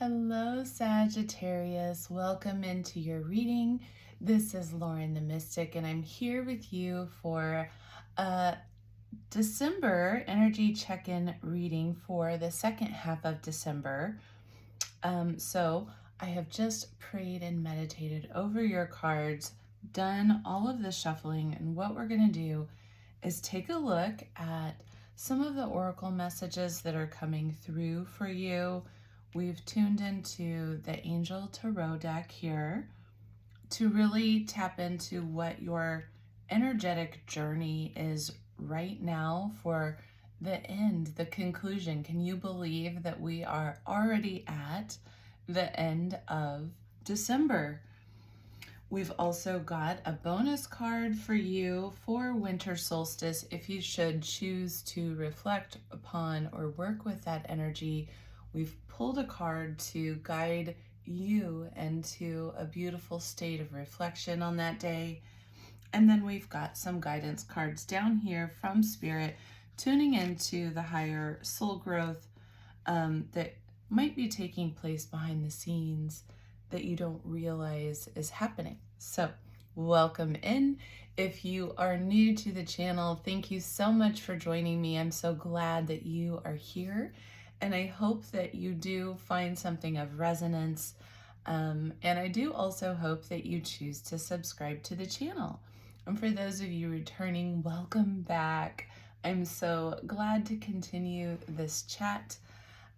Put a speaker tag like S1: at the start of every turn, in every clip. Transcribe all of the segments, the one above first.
S1: Hello, Sagittarius. Welcome into your reading. This is Lauren the Mystic, and I'm here with you for a December energy check-in reading for the second half of December. So I have just prayed and meditated over your cards, done all of the shuffling, and what we're going to do is take a look at some of the oracle messages that are coming through for you. We've tuned into the Angel Tarot deck here to really tap into what your energetic journey is right now for the end, the conclusion. Can you believe that we are already at the end of December? We've also got a bonus card for you for winter solstice if you should choose to reflect upon or work with that energy. We've pulled a card to guide you into a beautiful state of reflection on that day. And then we've got some guidance cards down here from Spirit, tuning into the higher soul growth that might be taking place behind the scenes that you don't realize is happening. So welcome in. If you are new to the channel, thank you so much for joining me. I'm so glad that you are here, and I hope that you do find something of resonance. And I do also hope that you choose to subscribe to the channel. And for those of you returning, welcome back. I'm so glad to continue this chat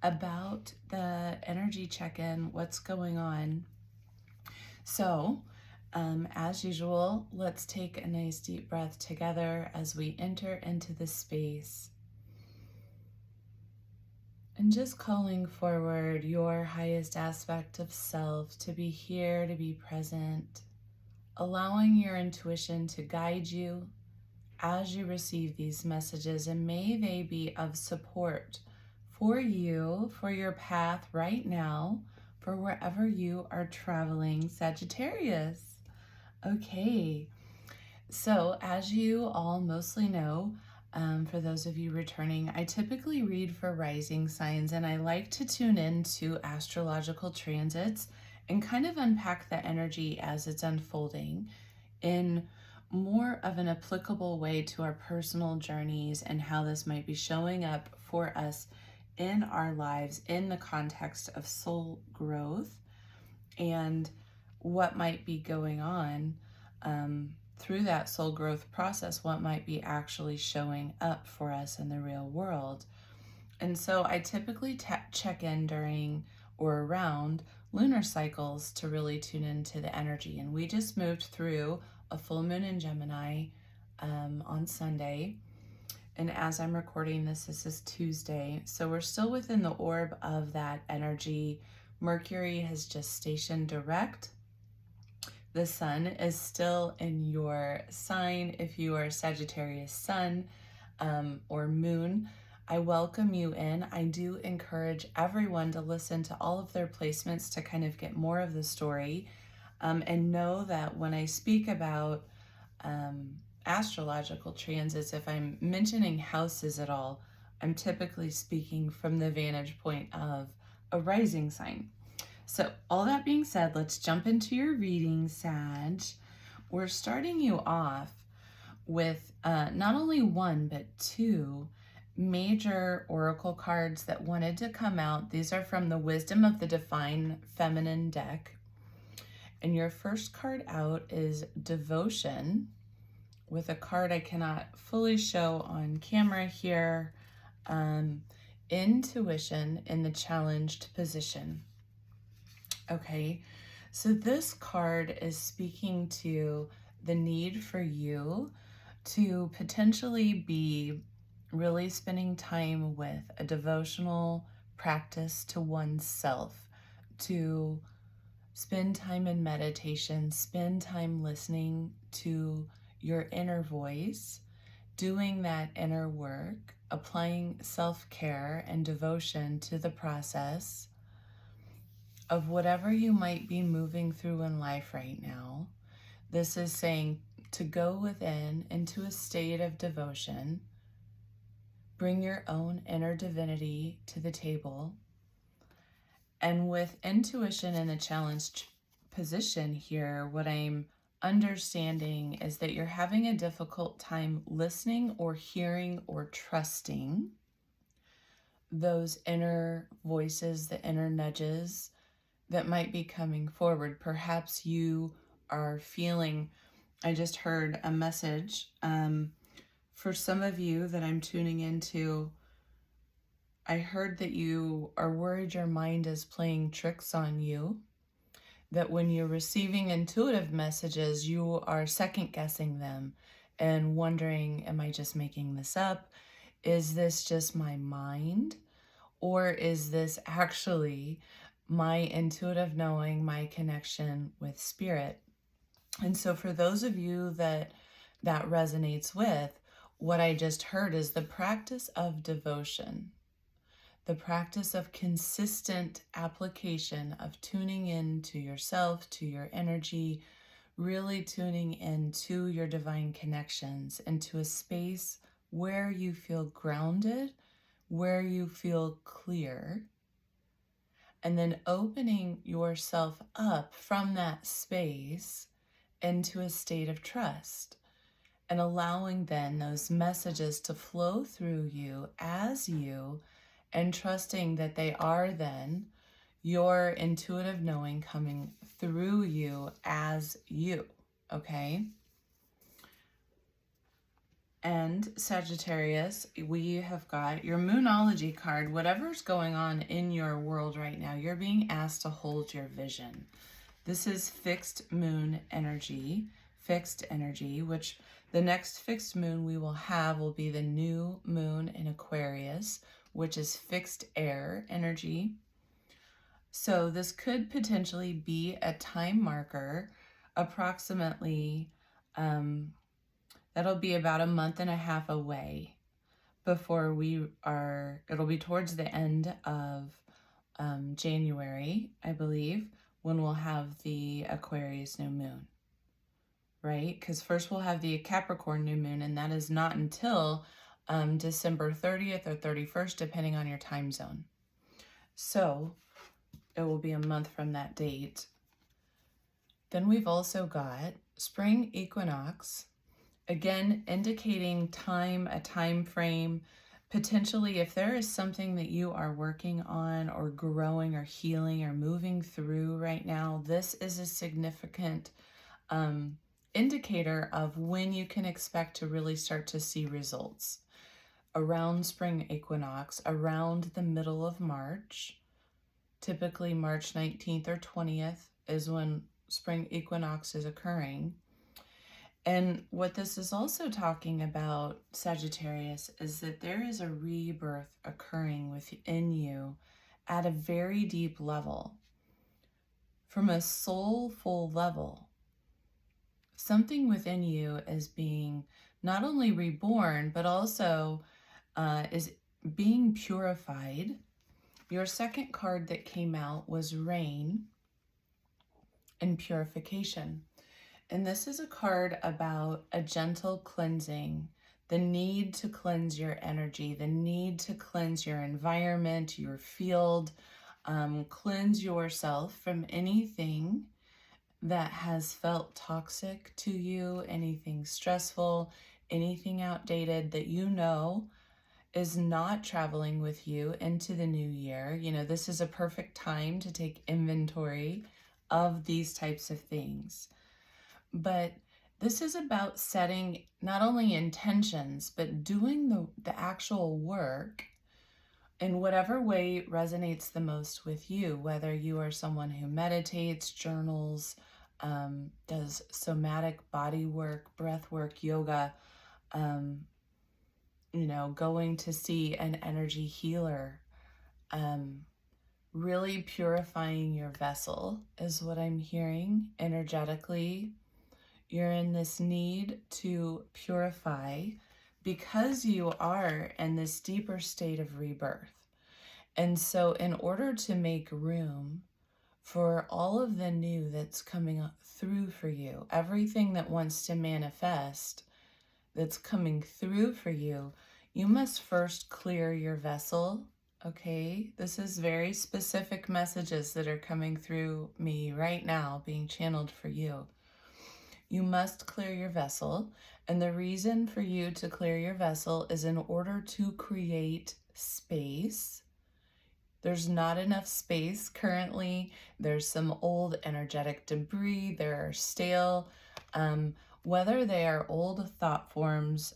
S1: about the energy check-in, what's going on. So, as usual, let's take a nice deep breath together as we enter into the space. And just calling forward your highest aspect of self to be here, to be present, allowing your intuition to guide you as you receive these messages, and may they be of support for you, for your path right now, for wherever you are traveling, Sagittarius. Okay, so as you all mostly know, for those of you returning, I typically read for rising signs, and I like to tune into astrological transits and kind of unpack the energy as it's unfolding in more of an applicable way to our personal journeys and how this might be showing up for us in our lives in the context of soul growth and what might be going on through that soul growth process, what might be actually showing up for us in the real world. And so I typically check in during or around lunar cycles to really tune into the energy. And we just moved through a full moon in Gemini on Sunday. And as I'm recording this, this is Tuesday. So we're still within the orb of that energy. Mercury has just stationed direct. The sun is still in your sign. If you are Sagittarius sun or moon, I welcome you in. I do encourage everyone to listen to all of their placements to kind of get more of the story, and know that when I speak about astrological transits, if I'm mentioning houses at all, I'm typically speaking from the vantage point of a rising sign. So all that being said, let's jump into your reading, Sag. We're starting you off with not only one, but two major oracle cards that wanted to come out. These are from the Wisdom of the Divine Feminine deck. And your first card out is Devotion, with a card I cannot fully show on camera here, Intuition in the challenged position. Okay, so this card is speaking to the need for you to potentially be really spending time with a devotional practice to oneself, to spend time in meditation, spend time listening to your inner voice, doing that inner work, applying self-care and devotion to the process of whatever you might be moving through in life right now. This is saying to go within into a state of devotion, bring your own inner divinity to the table, And with intuition in a challenged position here, what I'm understanding is that you're having a difficult time listening or hearing or trusting those inner voices, the inner nudges that might be coming forward. Perhaps you are feeling, I just heard a message for some of you that I'm tuning into. I heard that you are worried your mind is playing tricks on you, that when you're receiving intuitive messages, you are second guessing them and wondering, am I just making this up? Is this just my mind? Or is this actually my intuitive knowing, my connection with spirit? And so for those of you that resonates with, what I just heard is the practice of devotion, the practice of consistent application of tuning in to yourself, to your energy, really tuning into your divine connections, into a space where you feel grounded, where you feel clear, and then opening yourself up from that space into a state of trust and allowing then those messages to flow through you as you, and trusting that they are then your intuitive knowing coming through you as you, okay? And Sagittarius, we have got your Moonology card. Whatever's going on in your world right now, you're being asked to hold your vision. This is fixed moon energy, which the next fixed moon we will have will be the new moon in Aquarius, which is fixed air energy. So this could potentially be a time marker, approximately, that'll be about a month and a half away before it'll be towards the end of January, I believe, when we'll have the Aquarius new moon, right? Because first we'll have the Capricorn new moon, and that is not until December 30th or 31st, depending on your time zone. So it will be a month from that date. Then we've also got spring equinox, again indicating time, a time frame. Potentially, if there is something that you are working on or growing or healing or moving through right now, this is a significant indicator of when you can expect to really start to see results. Around spring equinox, around the middle of March, typically March 19th or 20th is when spring equinox is occurring. And what this is also talking about, Sagittarius, is that there is a rebirth occurring within you at a very deep level. From a soulful level, something within you is being not only reborn, but also is being purified. Your second card that came out was Rain and Purification. And this is a card about a gentle cleansing, the need to cleanse your energy, the need to cleanse your environment, your field, cleanse yourself from anything that has felt toxic to you, anything stressful, anything outdated that you know is not traveling with you into the new year. You know, this is a perfect time to take inventory of these types of things. But this is about setting not only intentions, but doing the actual work in whatever way resonates the most with you, whether you are someone who meditates, journals, does somatic body work, breath work, yoga, going to see an energy healer, really purifying your vessel is what I'm hearing energetically. You're in this need to purify because you are in this deeper state of rebirth. And so in order to make room for all of the new that's coming up through for you, everything that wants to manifest that's coming through for you, you must first clear your vessel, okay? This is very specific messages that are coming through me right now, being channeled for you. You must clear your vessel, and the reason for you to clear your vessel is in order to create space. There's not enough space currently. There's some old energetic debris. There are stale, whether they are old thought forms,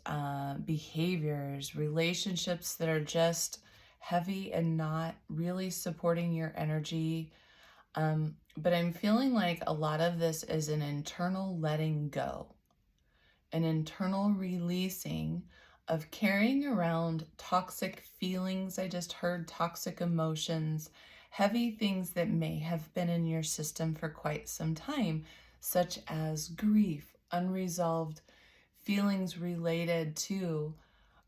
S1: behaviors, relationships that are just heavy and not really supporting your energy. But I'm feeling like a lot of this is an internal letting go, an internal releasing of carrying around toxic feelings. I just heard toxic emotions, heavy things that may have been in your system for quite some time, such as grief, unresolved feelings related to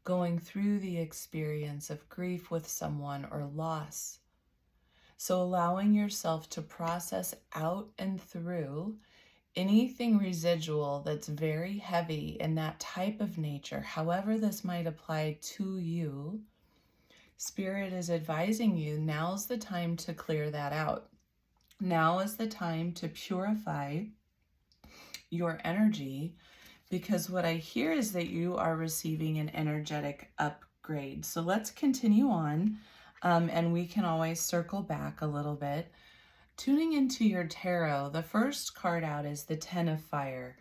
S1: going through the experience of grief with someone or loss. So allowing yourself to process out and through anything residual that's very heavy in that type of nature, however this might apply to you, Spirit is advising you, now's the time to clear that out. Now is the time to purify your energy, because what I hear is that you are receiving an energetic upgrade. So let's continue on, and we can always circle back a little bit. Tuning into your tarot, the first card out is the Ten of Fire,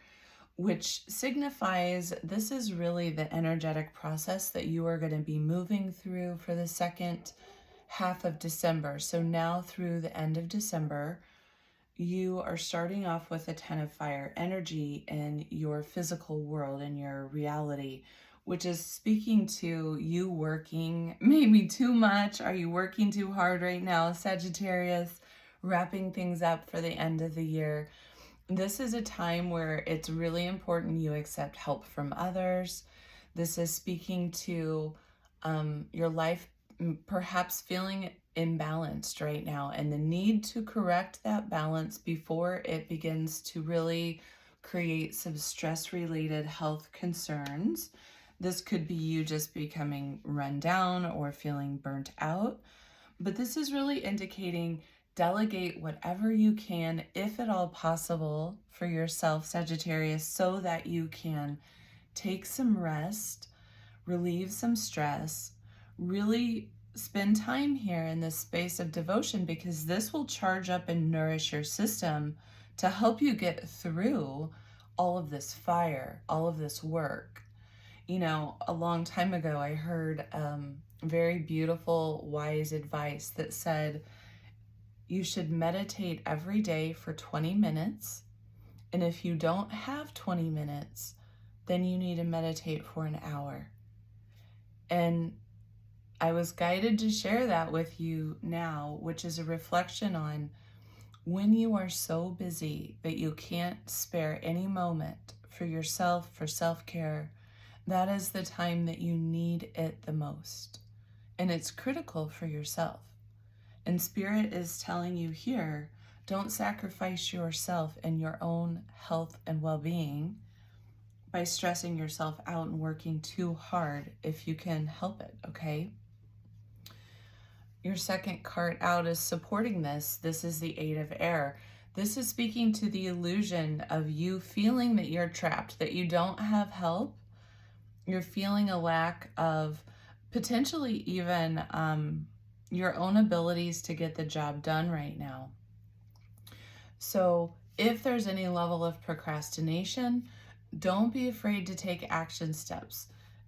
S1: which signifies this is really the energetic process that you are going to be moving through for the second half of December. So now through the end of December, you are starting off with a Ten of Fire energy in your physical world, in your reality, which is speaking to you working maybe too much. Are you working too hard right now, Sagittarius? Wrapping things up for the end of the year. This is a time where it's really important you accept help from others. This is speaking to your life perhaps feeling imbalanced right now, and the need to correct that balance before it begins to really create some stress-related health concerns. This could be you just becoming run down or feeling burnt out, but this is really indicating delegate whatever you can, if at all possible, for yourself, Sagittarius, so that you can take some rest, relieve some stress, really spend time here in this space of devotion, because this will charge up and nourish your system to help you get through all of this fire, all of this work. You know, a long time ago, I heard very beautiful, wise advice that said, you should meditate every day for 20 minutes. And if you don't have 20 minutes, then you need to meditate for an hour. And I was guided to share that with you now, which is a reflection on when you are so busy that you can't spare any moment for yourself, for self-care, that is the time that you need it the most. And it's critical for yourself. And Spirit is telling you here, don't sacrifice yourself and your own health and well-being by stressing yourself out and working too hard if you can help it, okay? Your second card out is supporting this. This is the Eight of Air. This is speaking to the illusion of you feeling that you're trapped, that you don't have help. You're feeling a lack of potentially even your own abilities to get the job done right now. So if there's any level of procrastination, don't be afraid to take action steps.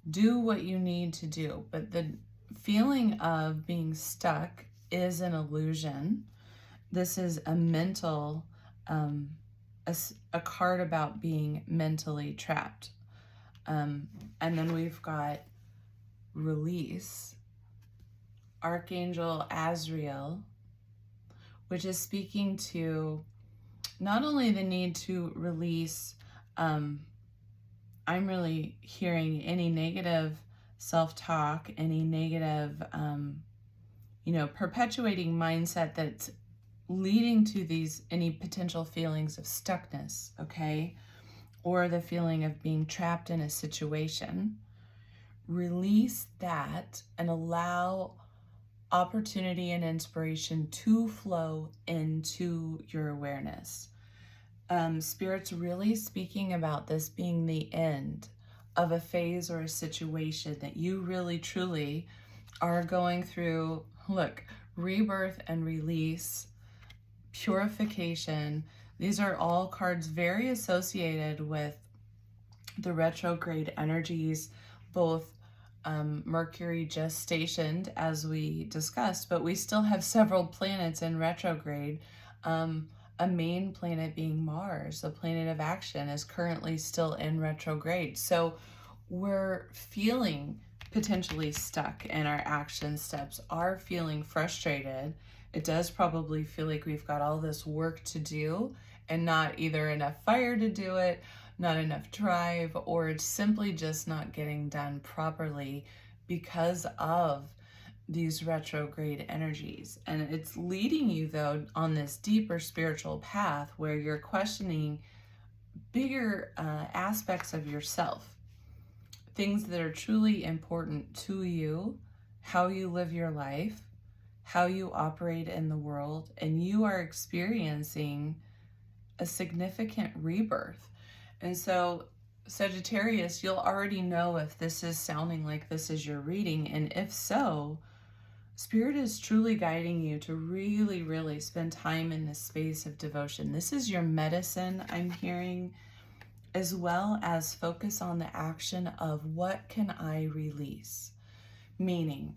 S1: Do what you need to do. But the feeling of being stuck is an illusion. This is a mental, a card about being mentally trapped. And then we've got release. Archangel Azrael, which is speaking to not only the need to release, I'm really hearing any negative self-talk, any negative, perpetuating mindset that's leading to any potential feelings of stuckness, okay? Or the feeling of being trapped in a situation. Release that and allow opportunity and inspiration to flow into your awareness. Spirit's really speaking about this being the end of a phase or a situation that you really truly are going through. Look, rebirth and release, purification. These are all cards very associated with the retrograde energies, both Mercury just stationed, as we discussed, but we still have several planets in retrograde. A main planet being Mars, the planet of action, is currently still in retrograde. So we're feeling potentially stuck in our action steps, are feeling frustrated. It does probably feel like we've got all this work to do and not either enough fire to do it, not enough drive, or it's simply just not getting done properly because of these retrograde energies. And it's leading you, though, on this deeper spiritual path where you're questioning bigger aspects of yourself, things that are truly important to you, how you live your life, how you operate in the world, and you are experiencing a significant rebirth. And so, Sagittarius, you'll already know if this is sounding like this is your reading, and if so, Spirit is truly guiding you to really, really spend time in this space of devotion. This is your medicine, I'm hearing, as well as focus on the action of what can I release? Meaning,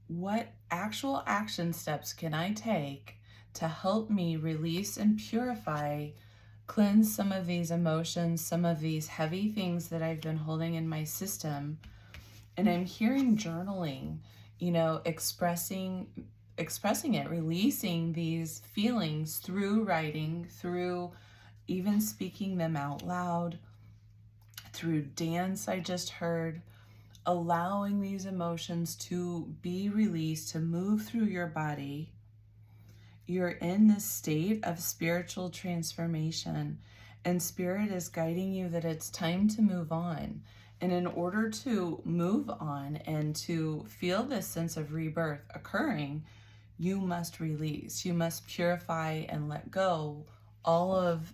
S1: what actual action steps can I take to help me release and purify, cleanse some of these emotions, some of these heavy things that I've been holding in my system? And I'm hearing journaling, expressing it, releasing these feelings through writing, through even speaking them out loud, through dance I just heard, allowing these emotions to be released, to move through your body. You're in this state of spiritual transformation, and Spirit is guiding you that it's time to move on. And in order to move on and to feel this sense of rebirth occurring, you must release, you must purify and let go all of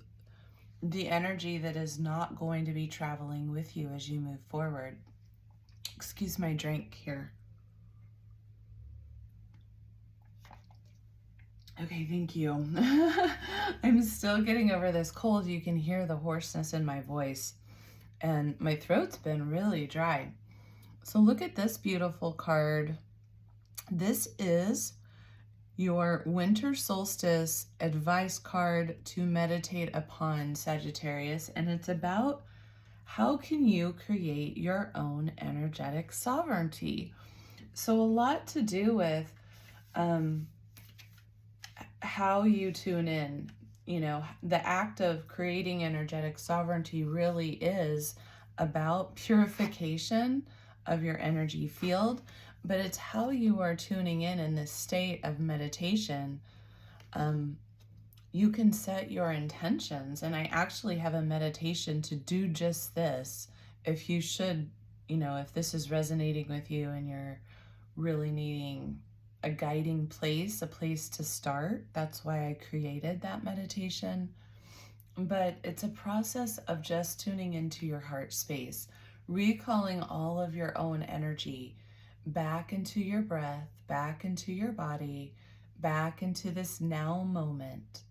S1: the energy that is not going to be traveling with you as you move forward. Excuse my drink here. Okay, thank you. I'm still getting over this cold. You can hear the hoarseness in my voice, and my throat's been really dry. So look at this beautiful card. This is your winter solstice advice card to meditate upon, Sagittarius, and it's about how can you create your own energetic sovereignty. So a lot to do with how you tune in. The act of creating energetic sovereignty really is about purification of your energy field, but it's how you are tuning in this state of meditation. You can set your intentions, and I actually have a meditation to do just this. If you should, if this is resonating with you and you're really needing a guiding place, a place to start, that's why I created that meditation. But it's a process of just tuning into your heart space, recalling all of your own energy back into your breath, back into your body, back into this now moment.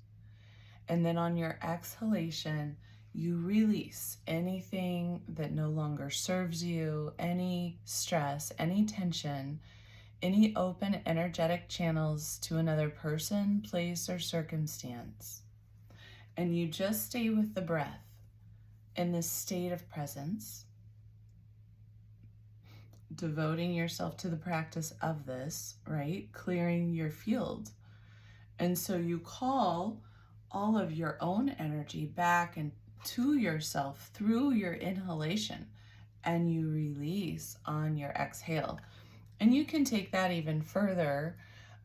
S1: And then on your exhalation, you release anything that no longer serves you, any stress, any tension, any open energetic channels to another person, place, or circumstance. And you just stay with the breath in this state of presence, devoting yourself to the practice of this, right? Clearing your field. And so you call all of your own energy back and to yourself through your inhalation, and you release on your exhale. And you can take that even further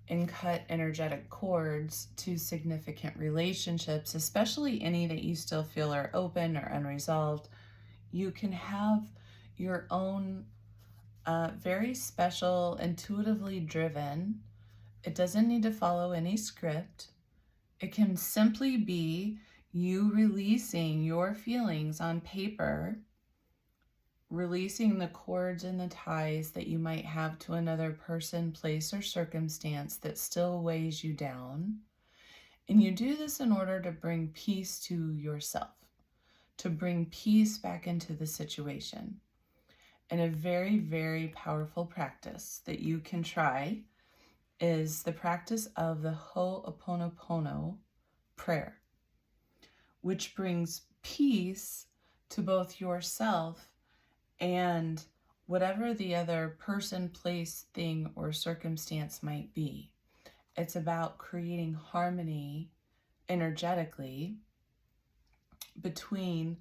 S1: and cut energetic cords to significant relationships, especially any that you still feel are open or unresolved. You can have your own very special, intuitively driven It doesn't need to follow any script. It can simply be you releasing your feelings on paper, releasing the cords and the ties that you might have to another person, place, or circumstance that still weighs you down. And you do this in order to bring peace to yourself, to bring peace back into the situation. And a very, very powerful practice that you can try is the practice of the Ho'oponopono prayer, which brings peace to both yourself and whatever the other person, place, thing, or circumstance might be. It's about creating harmony energetically between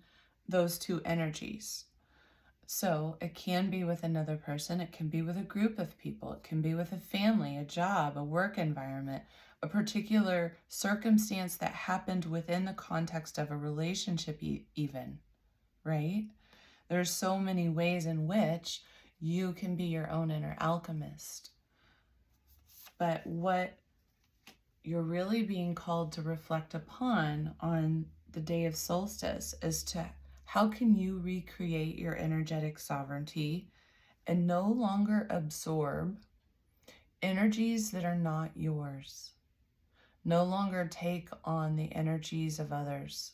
S1: those two energies. So it can be with another person, it can be with a group of people, it can be with a family, a job, a work environment, a particular circumstance that happened within the context of a relationship even, right? There's so many ways in which you can be your own inner alchemist. But what you're really being called to reflect upon on the day of solstice is to how can you recreate your energetic sovereignty and no longer absorb energies that are not yours. No longer take on the energies of others,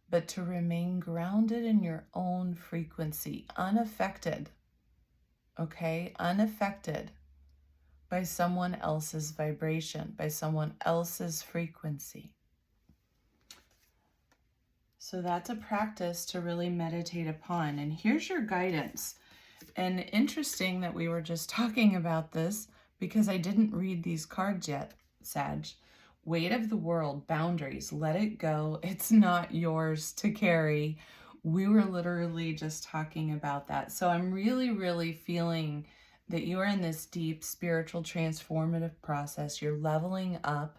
S1: but to remain grounded in your own frequency, unaffected, okay? Unaffected by someone else's vibration, by someone else's frequency. So that's a practice to really meditate upon. And here's your guidance. And interesting that we were just talking about this because I didn't read these cards yet, Sag. Weight of the world, boundaries, let it go. It's not yours to carry. We were literally just talking about that. So I'm really, really feeling that you are in this deep spiritual transformative process. You're leveling up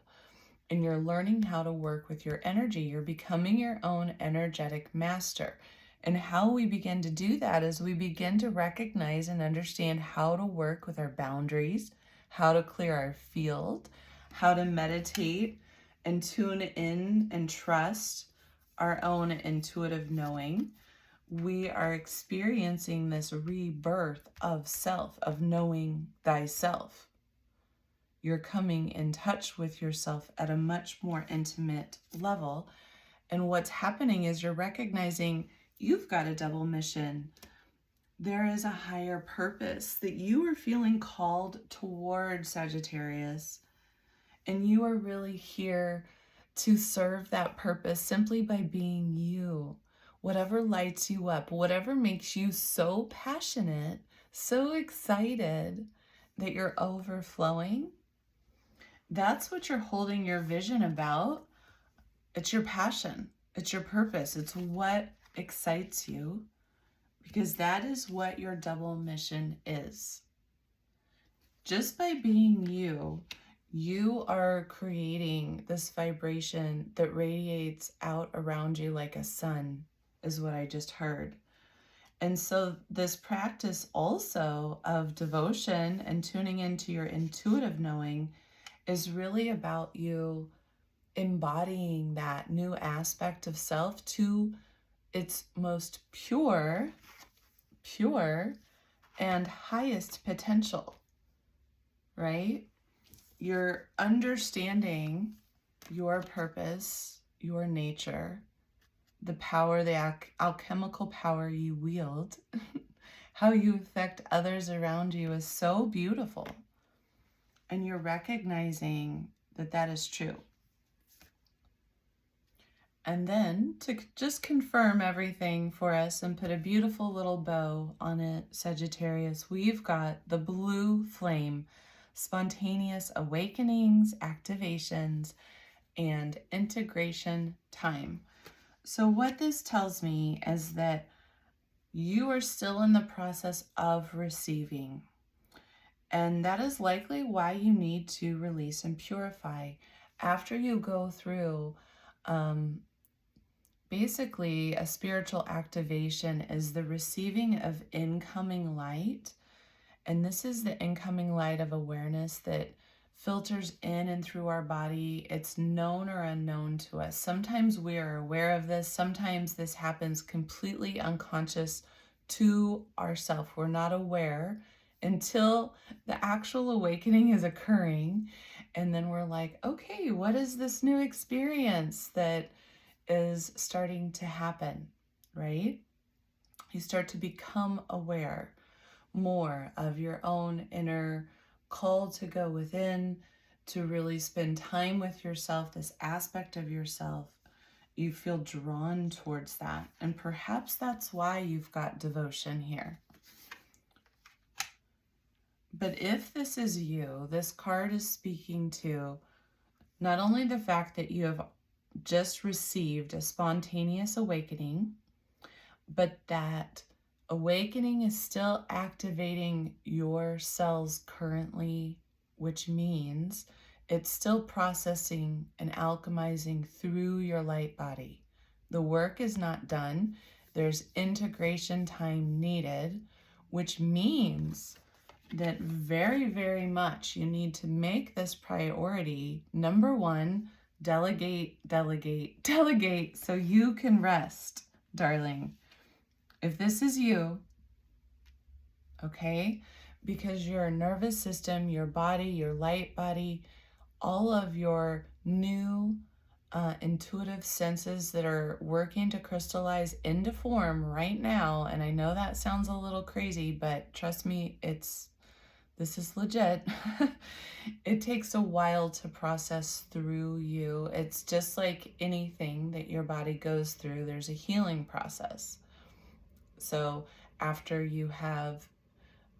S1: and you're learning how to work with your energy. You're becoming your own energetic master. And how we begin to do that is we begin to recognize and understand how to work with our boundaries, how to clear our field, how to meditate and tune in and trust our own intuitive knowing. We are experiencing this rebirth of self, of knowing thyself. You're coming in touch with yourself at a much more intimate level. And what's happening is you're recognizing you've got a double mission. There is a higher purpose that you are feeling called toward, Sagittarius. And you are really here to serve that purpose simply by being you. Whatever lights you up, whatever makes you so passionate, so excited that you're overflowing, that's what you're holding your vision about. It's your passion. It's your purpose. It's what excites you, because that is what your double mission is. Just by being you, you are creating this vibration that radiates out around you like a sun, is what I just heard. And so this practice also of devotion and tuning into your intuitive knowing is really about you embodying that new aspect of self to its most pure and highest potential, right? You're understanding your purpose, your nature, the power, the alchemical power you wield, how you affect others around you is so beautiful. And you're recognizing that that is true. And then to just confirm everything for us and put a beautiful little bow on it, Sagittarius, we've got the blue flame, spontaneous awakenings, activations, and integration time. So what this tells me is that you are still in the process of receiving. And that is likely why you need to release and purify. After you go through basically a spiritual activation is the receiving of incoming light. And this is the incoming light of awareness that filters in and through our body. It's known or unknown to us. Sometimes we are aware of this. Sometimes this happens completely unconscious to ourselves. We're not aware until the actual awakening is occurring. And then we're like, okay, what is this new experience that is starting to happen, right? You start to become aware more of your own inner call to go within, to really spend time with yourself, this aspect of yourself. You feel drawn towards that. And perhaps that's why you've got devotion here. But if this is you, this card is speaking to not only the fact that you have just received a spontaneous awakening, but that awakening is still activating your cells currently, which means it's still processing and alchemizing through your light body. The work is not done. There's integration time needed, which means that very, very much you need to make this priority. Number one, delegate, delegate, delegate so you can rest, darling. If this is you, okay, because your nervous system, your body, your light body, all of your new intuitive senses that are working to crystallize into form right now, and I know that sounds a little crazy, but trust me, this is legit. It takes a while to process through you. It's just like anything that your body goes through, there's a healing process. So after you have,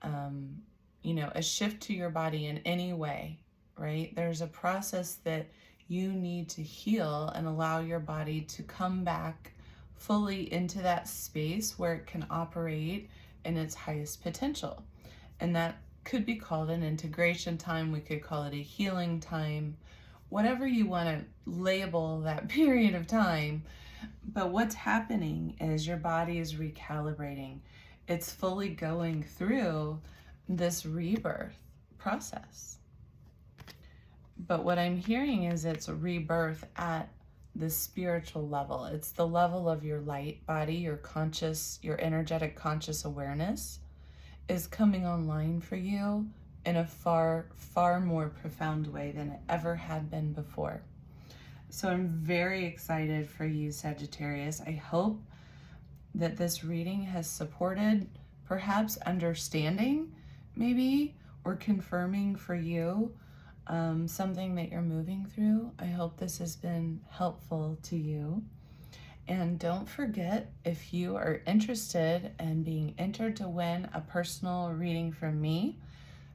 S1: a shift to your body in any way, right? There's a process that you need to heal and allow your body to come back fully into that space where it can operate in its highest potential. And that could be called an integration time. We could call it a healing time, whatever you want to label that period of time. But what's happening is your body is recalibrating. It's fully going through this rebirth process. But what I'm hearing is it's a rebirth at the spiritual level. It's the level of your light body, your conscious, your energetic conscious awareness is coming online for you in a far, far more profound way than it ever had been before. So I'm very excited for you, Sagittarius. I hope that this reading has supported perhaps understanding maybe or confirming for you something that you're moving through. I hope this has been helpful to you. And don't forget, if you are interested in being entered to win a personal reading from me,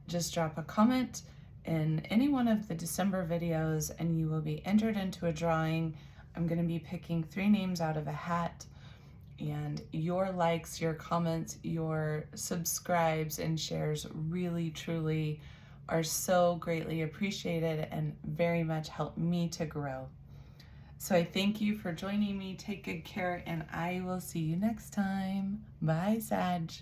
S1: just drop a comment in any one of the December videos and you will be entered into a drawing. I'm going to be picking 3 names out of a hat, and your likes, your comments, your subscribes and shares really, truly are so greatly appreciated and very much help me to grow. So I thank you for joining me. Take good care, and I will see you next time. Bye, Sag.